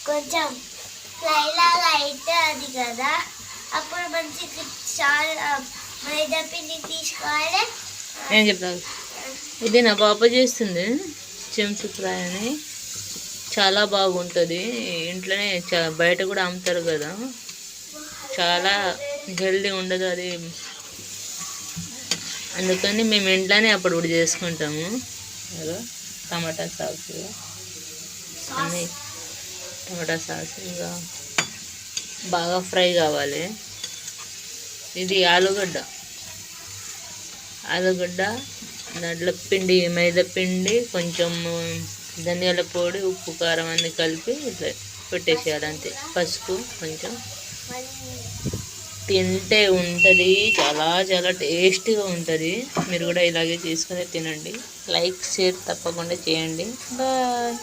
కొంచెం ఫ్రై లాగా అయితే అది కదా, అప్పుడు మంచి మైదా పిండి తీసుకోవాలి. ఏం చెప్తాను, ఇది నా పాప చేస్తుంది చెంచు ఫ్రై అని. చాలా బాగుంటుంది. ఇంట్లోనే బయట కూడా అమ్ముతారు కదా, చాలా హెల్దీ ఉండదు అది. అందుకని మేము ఇంట్లోనే అప్పుడు చేసుకుంటాము. టమాటా సాస్ అన్నీ, టమాటా సాస్ ఇంకా బాగా ఫ్రై కావాలి. ఇది ఆలుగడ్డ దాంట్లో పిండి, మైదా పిండి, కొంచెం ధనియాల పొడి, ఉప్పు, కారం అన్నీ కలిపి ఇట్లా పెట్టేసేయాలి అంతే. పసుపు కొంచెం. తింటే ఉంటుంది, చాలా చాలా టేస్టీగా ఉంటుంది. మీరు కూడా ఇలాగే చేసుకుని తినండి. లైక్, షేర్ తప్పకుండా చేయండి. బాయ్.